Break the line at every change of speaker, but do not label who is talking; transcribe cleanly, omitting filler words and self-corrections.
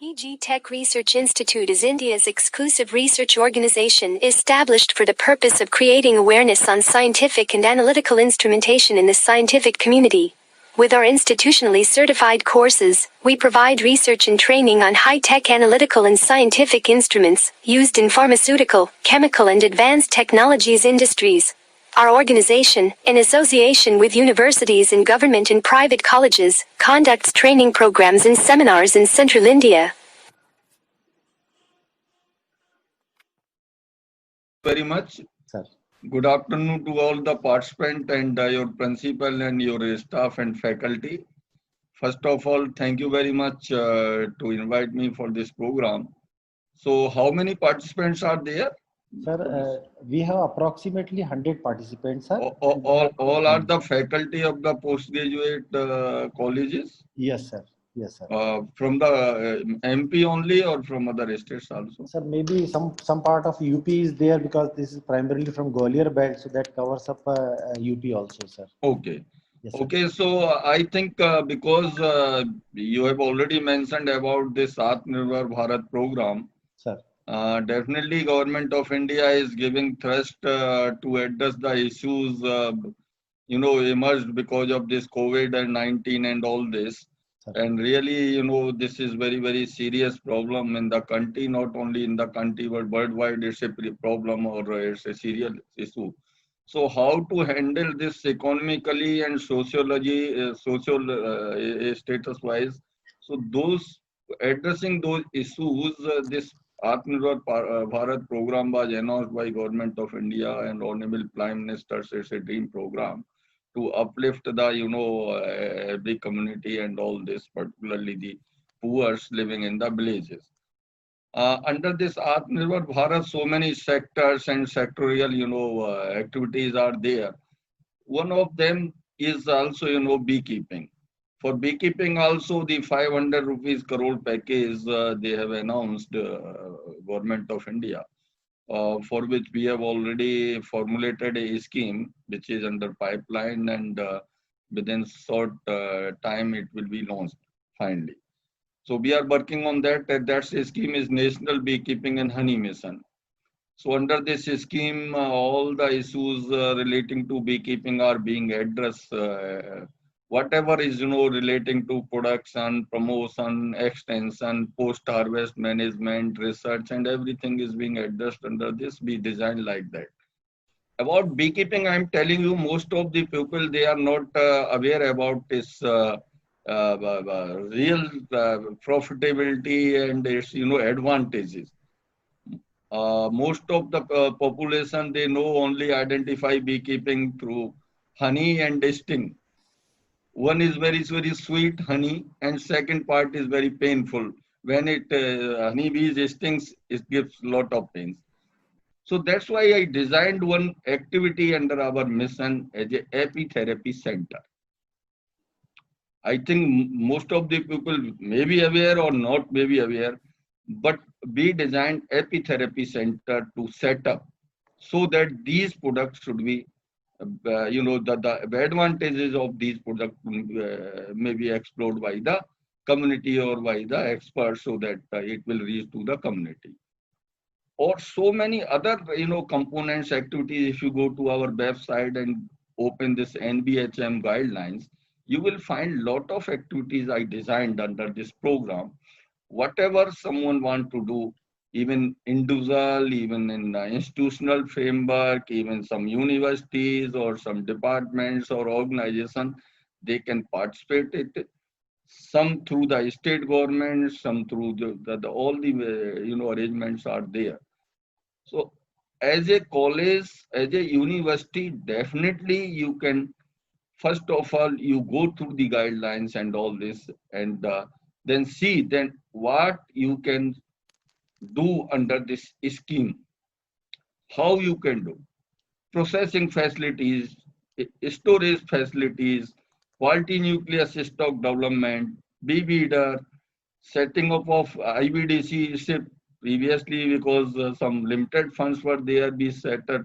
EG Tech Research Institute is India's exclusive research organization established for the purpose of creating awareness on scientific and analytical instrumentation in the scientific community. With our institutionally certified courses, we provide research and training on high-tech analytical and scientific instruments used in pharmaceutical, chemical and advanced technologies industries. Our organization, in association with universities and government and private colleges, conducts training programs and seminars in Central India.
Very much.
Sir.
Good afternoon to all the participants and your principal and your staff and faculty. First of all, thank you very much to invite me for this program. So how many participants are there?
Sir, we have approximately 100 participants, sir.
All are the faculty of the postgraduate colleges?
Yes, sir. Yes, sir.
From the MP only or from other states also?
Sir, maybe some part of UP is there because this is primarily from Gwalior belt, so that covers up UP also, sir.
Okay.
Yes, sir.
Okay, so I think because you have already mentioned about this Atmanirbhar Bharat program,
sir.
Definitely government of India is giving thrust to address the issues emerged because of this COVID-19 and all this.
Sir.
And really, this is very, very serious problem in the country, not only in the country, but worldwide it's a problem or it's a serious issue. So how to handle this economically and social status wise? So addressing those issues, this Atmanirbhar Bharat program was announced by Government of India and Honorable Prime Minister. It's a dream program to uplift the every community and all this, particularly the poor living in the villages. Under this Atmanirbhar Bharat, so many sectors and sectorial activities are there. One of them is also beekeeping. For beekeeping also the 500 rupees crore package they have announced, Government of India, for which we have already formulated a scheme which is under pipeline, and within short time it will be launched finally. So we are working on that. That scheme is National Beekeeping and Honey Mission. So under this scheme, all the issues relating to beekeeping are being addressed. Whatever is relating to production, promotion, extension, post-harvest management, research, and everything is being addressed under this bee design like that. About beekeeping, I'm telling you, most of the people, they are not aware about this real profitability and its advantages. Most of the population, they know only identify beekeeping through honey and sting. One is very, very sweet honey, and second part is very painful. When honey bees stings, it gives lot of pains. So that's why I designed one activity under our mission as a apitherapy center. I think most of the people may be aware or not may be aware, but we designed apitherapy center to set up so that these products should be the advantages of these products may be explored by the community or by the experts, so that it will reach to the community. Or so many other components, activities. If you go to our website and open this NBHM guidelines, you will find lot of activities I designed under this program. Whatever someone want to do, even individual, even in the institutional framework, even some universities or some departments or organization, they can participate in it. Some through the state government, some through all the arrangements are there. So as a college, as a university, definitely you can, first of all, you go through the guidelines and all this, and then see then what you can do under this scheme. How you can do processing facilities, storage facilities, quality nucleus stock development, bee breeder, setting up of IBDC SIP previously, because some limited funds were there, be set up